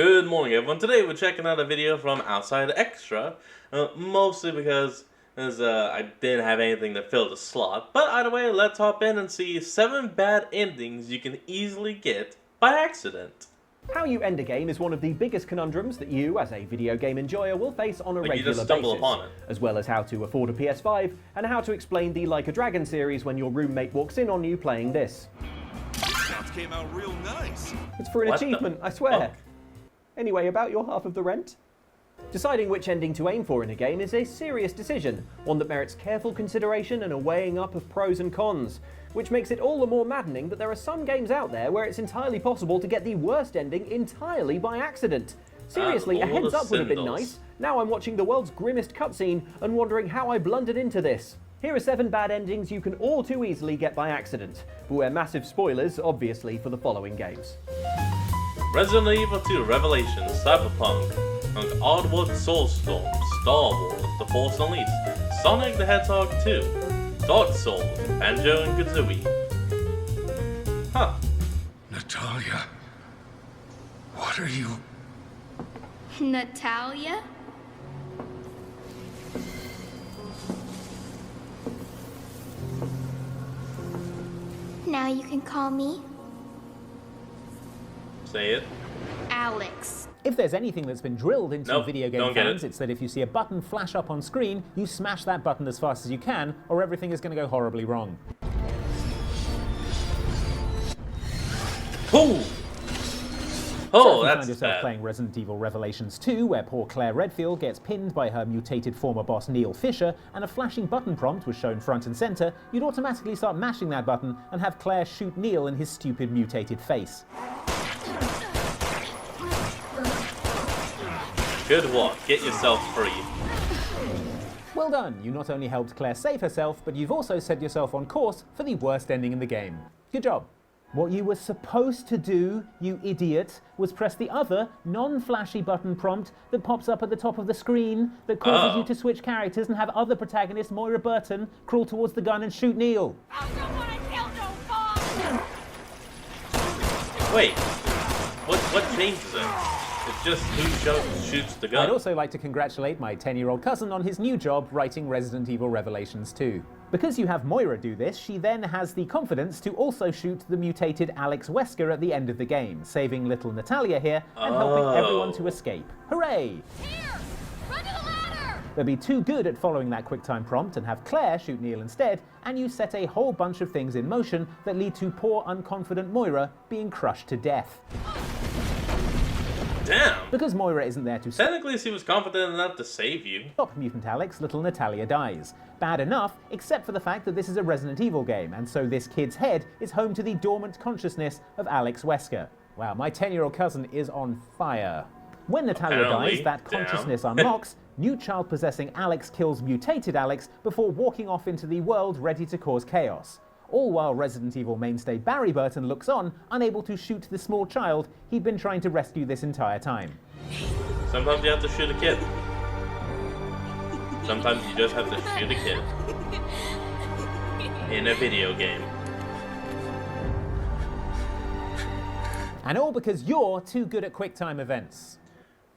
Good morning, everyone. Today we're checking out a video from Outside Extra, mostly because I didn't have anything to fill the slot. But either way, let's hop in and see 7 bad endings you can easily get by accident. How you end a game is one of the biggest conundrums that you, as a video game enjoyer, will face on a regular you just stumble basis, upon it. as well as how to afford a PS5 and how to explain the Like a Dragon series when your roommate walks in on you playing this. Shots came out real nice. It's for an What the achievement, I swear. fuck? Anyway, about your half of the rent? Deciding which ending to aim for in a game is a serious decision, one that merits careful consideration and a weighing up of pros and cons, which makes it all the more maddening that there are some games out there where it's entirely possible to get the worst ending entirely by accident. Seriously, a all heads the up would have been sindles. nice. Now I'm watching the world's grimmest cutscene and wondering how I blundered into this. Here are 7 bad endings you can all too easily get by accident. Beware massive spoilers, obviously, for the following games. Resident Evil 2 Revelations, Cyberpunk, Oddworld Soulstorm, Star Wars, The Force Unleashed, Sonic the Hedgehog 2, Dark Souls, Banjo and Kazooie. Huh. Natalia, what are you? Natalia? Now you can call me Say it. Alex. If there's anything that's been drilled into Nope, video game don't get fans, it. it's that if you see a button flash up on screen, you smash that button as fast as you can, or everything is going to go horribly wrong. Oh! So Oh, if you that's find yourself bad. playing Resident Evil Revelations 2, where poor Claire Redfield gets pinned by her mutated former boss Neil Fisher, and a flashing button prompt was shown front and center, you'd automatically start mashing that button and have Claire shoot Neil in his stupid mutated face. Good work. Get yourself free. Well done, you not only helped Claire save herself, but you've also set yourself on course for the worst ending in the game. Good job. What you were supposed to do, you idiot, was press the other, non-flashy button prompt that pops up at the top of the screen that causes you to switch characters and have other protagonist Moira Burton crawl towards the gun and shoot Neil. Wait. What changes it? It's just who shoots the gun. I'd also like to congratulate my 10-year-old cousin on his new job writing Resident Evil Revelations 2. Because you have Moira do this, she then has the confidence to also shoot the mutated Alex Wesker at the end of the game, saving little Natalia here and helping everyone to escape. Hooray! Here! Run to the ladder! They'll be too good at following that QuickTime prompt and have Claire shoot Neil instead, and you set a whole bunch of things in motion that lead to poor, unconfident Moira being crushed to death. Damn. Because Moira isn't there to Technically, she was confident enough to save you. stop Mutant Alex, little Natalia dies. Bad enough, except for the fact that this is a Resident Evil game, and so this kid's head is home to the dormant consciousness of Alex Wesker. Wow, my 10-year-old cousin is on fire. When Natalia Apparently, dies, that damn. consciousness unlocks, new child-possessing Alex kills mutated Alex before walking off into the world ready to cause chaos. All while Resident Evil mainstay Barry Burton looks on, unable to shoot the small child he'd been trying to rescue this entire time. Sometimes you have to shoot a kid. Sometimes you just have to shoot a kid. In a video game. And all because you're too good at QuickTime events.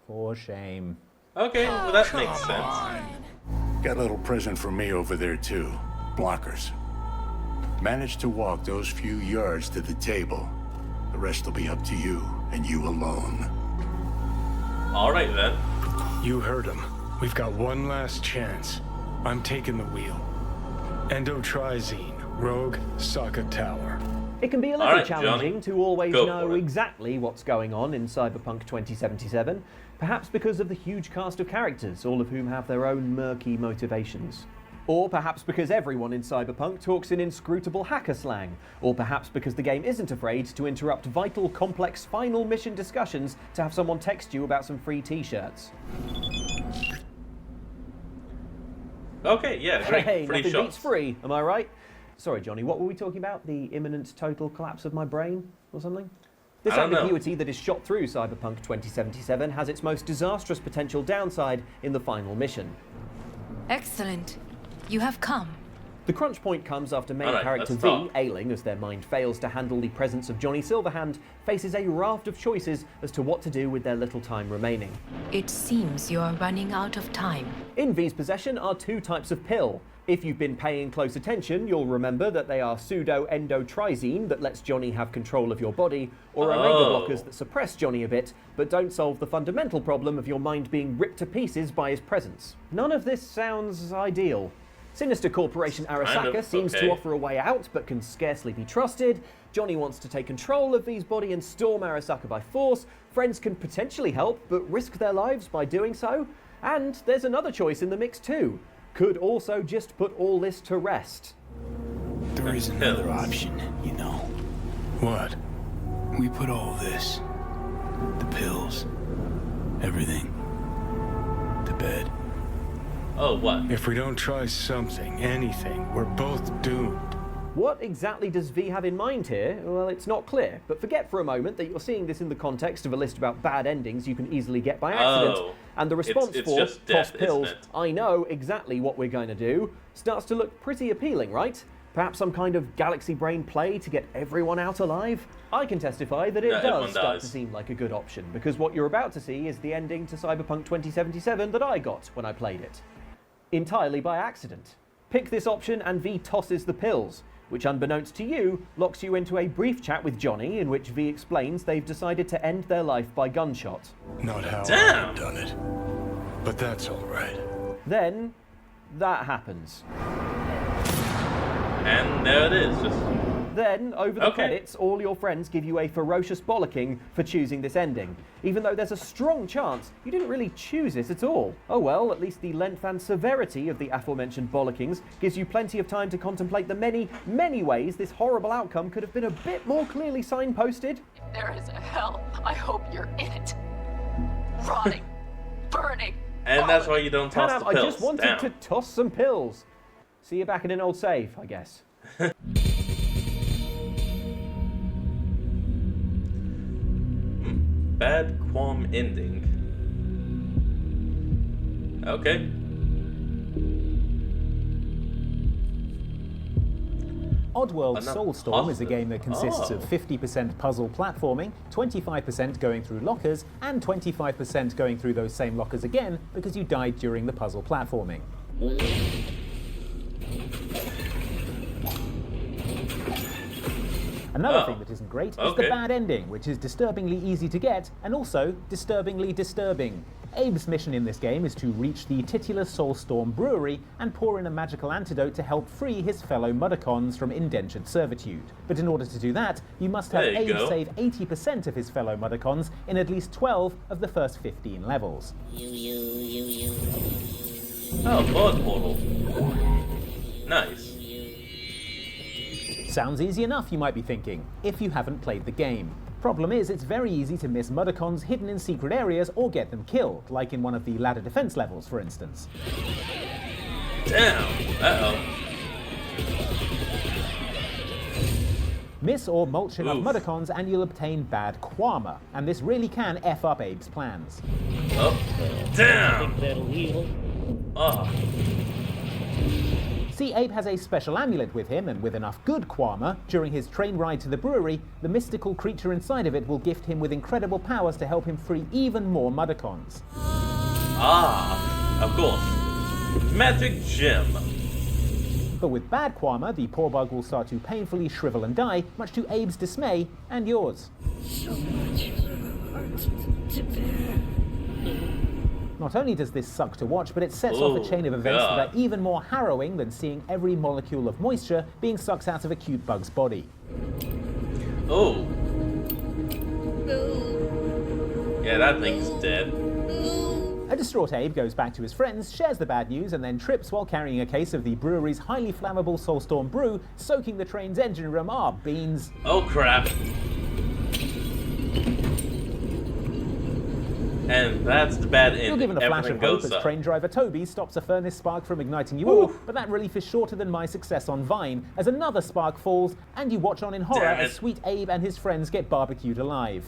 For shame. Okay, well that makes sense. Got a little present for me over there too. Blockers. Managed to walk those few yards to the table. The rest will be up to you, and you alone. Alright then. You heard him. We've got one last chance. I'm taking the wheel. Endotrizine, Rogue, Sokka Tower. It can be a little Alright, challenging Johnny. to always Go know for it. exactly what's going on in Cyberpunk 2077, perhaps because of the huge cast of characters, all of whom have their own murky motivations. Or perhaps because everyone in Cyberpunk talks in inscrutable hacker slang. Or perhaps because the game isn't afraid to interrupt vital, complex final mission discussions to have someone text you about some free t-shirts. Okay, yeah, great. Hey, Free nothing shots. beats free, am I right? Sorry, Johnny, what were we talking about? The imminent total collapse of my brain or something? This I don't know. ambiguity that is shot through Cyberpunk 2077 has its most disastrous potential downside in the final mission. Excellent. You have come. The crunch point comes after main Alright, character let's V, talk. ailing as their mind fails to handle the presence of Johnny Silverhand, faces a raft of choices as to what to do with their little time remaining. It seems you are running out of time. In V's possession are two types of pill. If you've been paying close attention, you'll remember that they are pseudo-endotrizine that lets Johnny have control of your body, or omega blockers that suppress Johnny a bit, but don't solve the fundamental problem of your mind being ripped to pieces by his presence. None of this sounds ideal. Sinister Corporation Arasaka seems to offer a way out, but can scarcely be trusted. Johnny wants to take control of V's body and storm Arasaka by force. Friends can potentially help, but risk their lives by doing so. And there's another choice in the mix too. Could also just put all this to rest. There is another option, you know. What? We put all this, the pills, everything, to bed. Oh, what? If we don't try something, anything, we're both doomed. What exactly does V have in mind here? Well, it's not clear, but forget for a moment that you're seeing this in the context of a list about bad endings you can easily get by accident. Oh, and the response it's for just death, toss pills, isn't it? I know exactly what we're going to do, starts to look pretty appealing, right? Perhaps some kind of galaxy brain play to get everyone out alive? I can testify that it No, everyone does start dies. to seem like a good option, because what you're about to see is the ending to Cyberpunk 2077 that I got when I played it. Entirely by accident. Pick this option and V tosses the pills, which unbeknownst to you, locks you into a brief chat with Johnny in which V explains they've decided to end their life by gunshot. Not how Damn. I've done it. But that's all right. Then, that happens. And there it is. Just Then, over the Okay. credits, all your friends give you a ferocious bollocking for choosing this ending, even though there's a strong chance you didn't really choose it at all. Oh well, at least the length and severity of the aforementioned bollockings gives you plenty of time to contemplate the many, many ways this horrible outcome could have been a bit more clearly signposted. If there is a hell, I hope you're in it. Rotting, burning. and that's why you don't toss Tanam, the I pills. just wanted Damn. to toss some pills. See you back in an old save, I guess. Bad Quam ending. Okay. Oddworld Enough Soulstorm is a puzzle. game that consists Oh. of 50% puzzle platforming, 25% going through lockers, and 25% going through those same lockers again because you died during the puzzle platforming. Another thing that isn't great is the Okay. bad ending, which is disturbingly easy to get and also disturbingly disturbing. Abe's mission in this game is to reach the titular Soulstorm brewery and pour in a magical antidote to help free his fellow Mudokons from indentured servitude. But in order to do that, you must have There you Abe go. save 80% of his fellow Mudokons in at least 12 of the first 15 levels. Oh, blood portal. Nice. Sounds easy enough, you might be thinking, if you haven't played the game. Problem is, it's very easy to miss Mudokons hidden in secret areas or get them killed, like in one of the ladder defense levels, for instance. Damn. Uh-oh. Miss or mulch enough Oof. Mudokons and you'll obtain bad Quama, and this really can F up Abe's plans. Oh. Damn. Oh. See, Abe has a special amulet with him, and with enough good Quama, during his train ride to the brewery, the mystical creature inside of it will gift him with incredible powers to help him free even more Mudokons. Ah. Of course. Magic gem. But with bad Quama, the poor bug will start to painfully shrivel and die, much to Abe's dismay and yours. Not only does this suck to watch, but it sets off a Oh, chain of events God. that are even more harrowing than seeing every molecule of moisture being sucked out of a cute bug's body. Oh. Yeah, that thing's dead. A distraught Abe goes back to his friends, shares the bad news, and then trips while carrying a case of the brewery's highly flammable Soulstorm brew, soaking the train's engine room. Ah, beans. Oh, crap. And that's the bad ending. You're given a flash Everything of hope goes as up. train driver Toby stops a furnace spark from igniting you all, but that relief is shorter than my success on Vine, as another spark falls, and you watch on in horror Damn as it. sweet Abe and his friends get barbecued alive.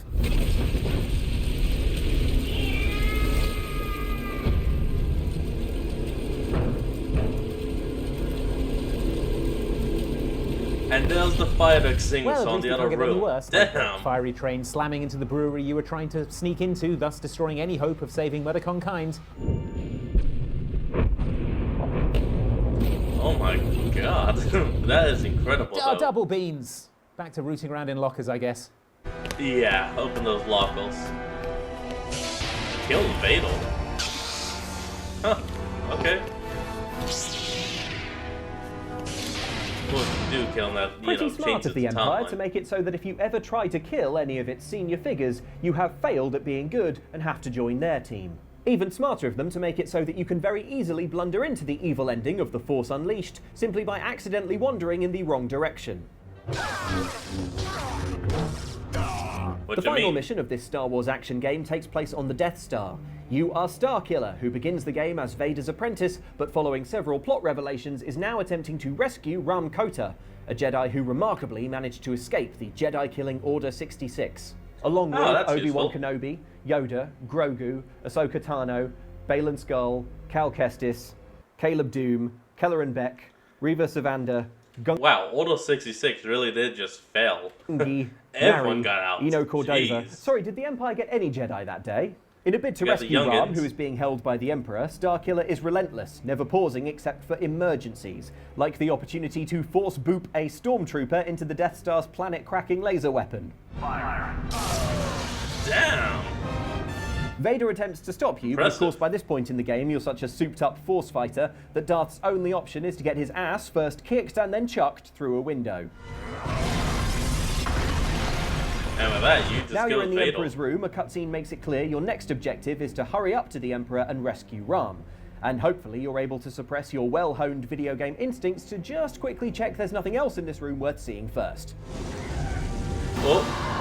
And there's the fire extinguisher Well, at on least the it other can't get any room. worse. Like that Damn. fiery train slamming into the brewery you were trying to sneak into, thus destroying any hope of saving Murdercon kind. Oh my god. That is incredible. Oh, though. double beans! Back to rooting around in lockers, I guess. Yeah, open those lockers. Kill Vadel. Huh. Okay. Of course you do kill him, that, you Pretty know, smart changes of the Empire timeline. to make it so that if you ever try to kill any of its senior figures, you have failed at being good and have to join their team. Even smarter of them to make it so that you can very easily blunder into the evil ending of The Force Unleashed simply by accidentally wandering in the wrong direction. What The you final mean? mission of this Star Wars action game takes place on the Death Star. You are Starkiller, who begins the game as Vader's apprentice, but following several plot revelations is now attempting to rescue Ram Kota, a Jedi who remarkably managed to escape the Jedi-killing Order 66. Along with that's Obi-Wan useful. Kenobi, Yoda, Grogu, Ahsoka Tano, Baylan Skoll, Cal Kestis, Caleb Doom, Kelleran Beck, Reva Savanda, Wow, Order 66 really did just fail. Gungi, Everyone Nari, got out. Eno Cordova. Jeez. Sorry, did the Empire get any Jedi that day? In a bid to We got the rescue Ram, youngins. who is being held by the Emperor, Starkiller is relentless, never pausing except for emergencies, like the opportunity to force boop a stormtrooper into the Death Star's planet-cracking laser weapon. Damn. Vader attempts to stop you, but of Impressive. course by this point in the game you're such a souped-up Force fighter that Darth's only option is to get his ass first kicked and then chucked through a window. And with that, you just Now you're killed in the Vadel. Emperor's room, a cutscene makes it clear your next objective is to hurry up to the Emperor and rescue Ram. And hopefully you're able to suppress your well-honed video game instincts to just quickly check there's nothing else in this room worth seeing first. Oh,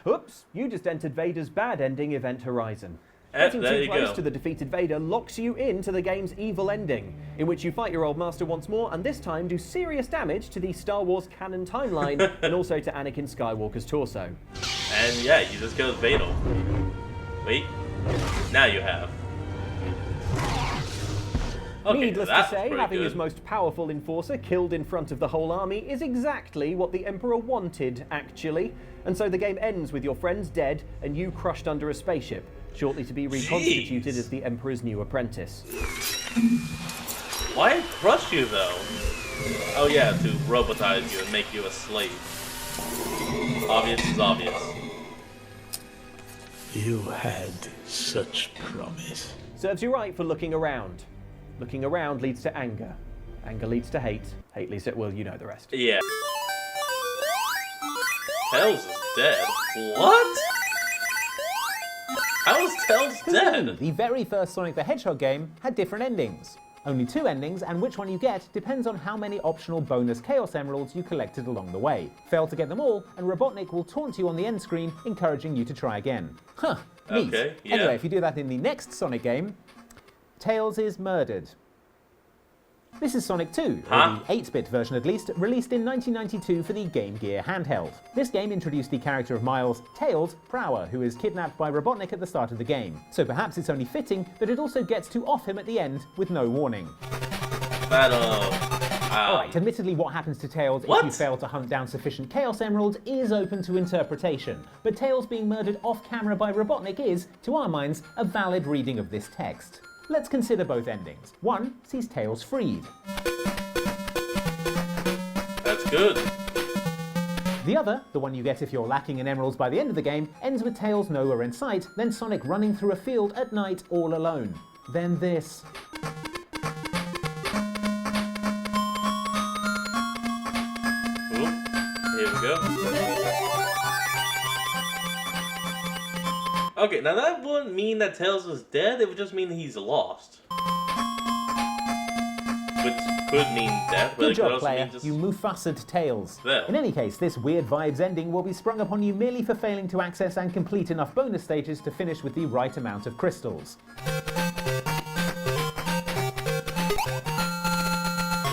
Oops, you just entered Vader's bad ending event horizon. Eh, Getting there too you close go. to the defeated Vader locks you into the game's evil ending, in which you fight your old master once more and this time do serious damage to the Star Wars canon timeline and also to Anakin Skywalker's torso. and yeah, you just killed Vadel. Wait, now you have. Okay, Needless to that's say, pretty having good. his most powerful enforcer killed in front of the whole army is exactly what the Emperor wanted, actually. And so the game ends with your friends dead and you crushed under a spaceship, shortly to be reconstituted Jeez. as the Emperor's new apprentice. Why crush you though? Oh yeah, to robotize you and make you a slave. Obvious is obvious. You had such promise. Serves you right for looking around. Looking around leads to anger. Anger leads to hate. Hate leads to, well, you know the rest. Yeah. Tails is dead. What? How is Tails dead? The very first Sonic the Hedgehog game had different endings. Only 2 endings, and which one you get depends on how many optional bonus Chaos Emeralds you collected along the way. Fail to get them all, and Robotnik will taunt you on the end screen, encouraging you to try again. Huh, neat. Okay, yeah. Anyway, if you do that in the next Sonic game, Tails is murdered. This is Sonic 2, Huh? or the 8-bit version at least, released in 1992 for the Game Gear handheld. This game introduced the character of Miles, Tails Prower, who is kidnapped by Robotnik at the start of the game. So perhaps it's only fitting that it also gets to off him at the end with no warning. That Alright, admittedly what happens to Tails What? if you fail to hunt down sufficient Chaos Emeralds is open to interpretation, but Tails being murdered off camera by Robotnik is, to our minds, a valid reading of this text. Let's consider both endings. One sees Tails freed. That's good. The other, the one you get if you're lacking in emeralds by the end of the game, ends with Tails nowhere in sight, then Sonic running through a field at night all alone. Then this. Oop. Here we go. Okay, now that wouldn't mean that Tails is dead, it would just mean he's lost. Which could mean death, but Good it could job, also player. mean just... You Mufasa'd Tails. There. In any case, this Weird Vibes ending will be sprung upon you merely for failing to access and complete enough bonus stages to finish with the right amount of crystals.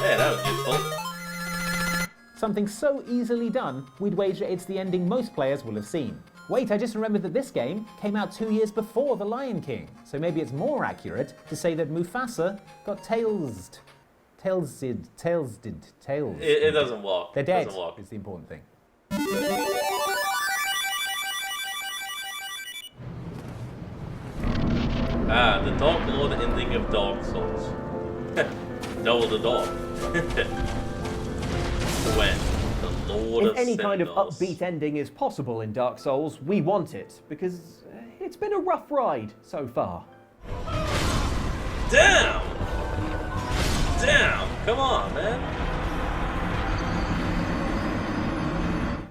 Yeah, that was useful. Something so easily done, we'd wager it's the ending most players will have seen. Wait, I just remembered that this game came out 2 years before The Lion King, so maybe it's more accurate to say that Mufasa got tailsed. Tails. It doesn't work. They're dead. Doesn't work. Is the important thing. Ah, the Dark Lord ending of Dark Souls. Double the dog. When the Lord If of any kind of Cinders. upbeat ending is possible in Dark Souls, we want it, because it's been a rough ride so far. Damn! Damn! Come on, man.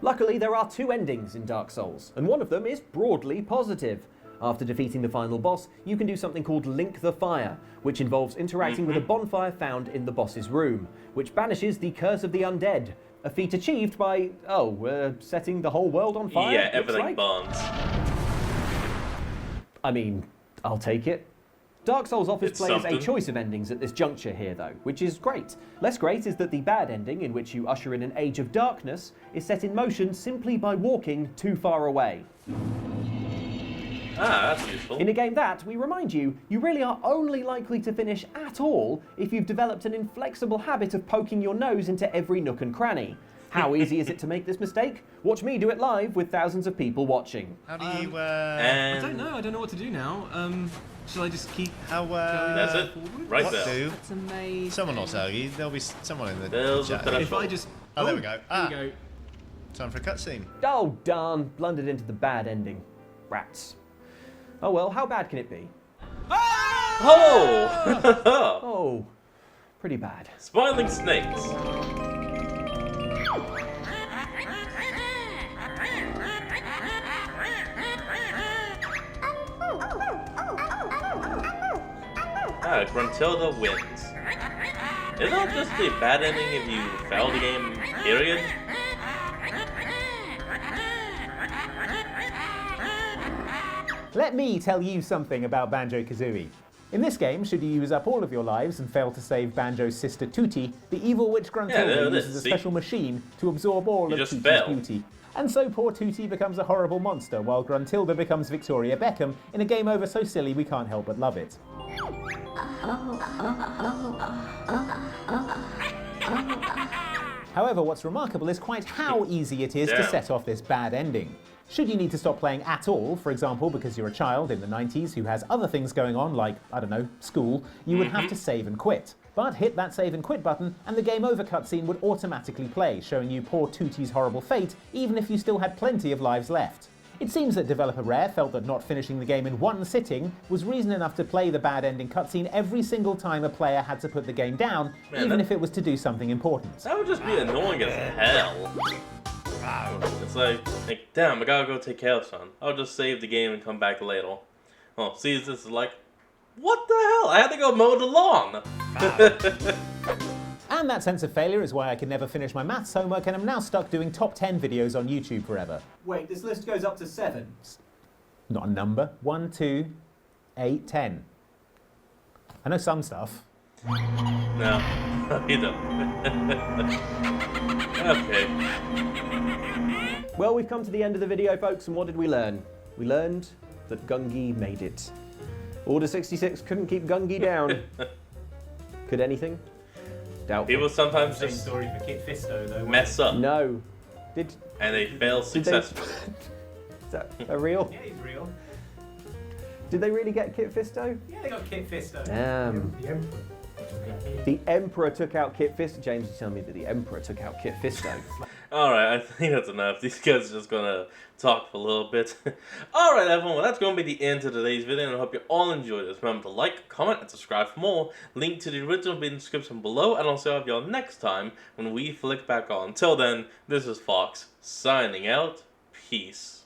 Luckily, there are 2 endings in Dark Souls, and one of them is broadly positive. After defeating the final boss, you can do something called Link the Fire, which involves interacting with a bonfire found in the boss's room, which banishes the Curse of the Undead, a feat achieved by, setting the whole world on fire. Yeah, looks everything like. burns. I mean, I'll take it. Dark Souls offers It's players something. a choice of endings at this juncture here, though, which is great. Less great is that the bad ending, in which you usher in an age of darkness, is set in motion simply by walking too far away. Ah, that's useful. In a game that, we remind you, you really are only likely to finish at all if you've developed an inflexible habit of poking your nose into every nook and cranny. How easy is it to make this mistake? Watch me do it live with thousands of people watching. How do you, And I don't know what to do now. Shall I just keep that's it. Right what there. do? It's amazing. Someone will tell you. There'll be someone in the There's a chat. threshold. If I just... Oh, there we go. There we go. Time for a cutscene. Oh, darn, blundered into the bad ending. Rats. Oh well, how bad can it be? Oh! Oh, pretty bad. Smiling snakes. Ah, Gruntilda wins. Isn't that just a bad ending if you fail the game, period? Let me tell you something about Banjo-Kazooie. In this game, should you use up all of your lives and fail to save Banjo's sister Tooty, the evil witch there Gruntilda it is, uses a see? special machine to absorb all You of just Tooty's failed. beauty. And so poor Tooty becomes a horrible monster, while Gruntilda becomes Victoria Beckham in a game over so silly we can't help but love it. However, what's remarkable is quite how easy it is to Damn. set off this bad ending. Should you need to stop playing at all, for example because you're a child in the 90s who has other things going on like, I don't know, school, you would have to save and quit. But hit that save and quit button and the game over cutscene would automatically play, showing you poor Tooty's horrible fate, even if you still had plenty of lives left. It seems that developer Rare felt that not finishing the game in one sitting was reason enough to play the bad ending cutscene every single time a player had to put the game down, Man, even that- if it was to do something important. That would just be annoying as hell. It's like, damn, I gotta go take care of something. I'll just save the game and come back later. Oh, see, this is like, what the hell? I had to go mow the lawn. And that sense of failure is why I could never finish my maths homework and I'm now stuck doing top 10 videos on YouTube forever. Wait, this list goes up to 7. Not a number. 1, 2, 8, 10. I know some stuff. No, you don't. Okay. Well, we've come to the end of the video, folks, and what did we learn? We learned that Gungi made it. Order 66 couldn't keep Gungi down. Could anything? Doubtful. People sometimes just story for Kit Fisto, though. mess up No. Did and they fail Did they- successfully. is that a real? Yeah, he's real. Did they really get Kit Fisto? Yeah, they got Kit Fisto. Damn. The Emperor took out Kit Fisto. James is telling me that the Emperor took out Kit Fisto. Alright, I think that's enough. These guys are just gonna talk for a little bit. Alright, everyone, well, that's gonna be the end of today's video, and I hope you all enjoyed this. Remember to like, comment, and subscribe for more. Link to the original will be in the description below, and I'll see all of y'all next time when we flick back on. Until then, this is Fox, signing out. Peace.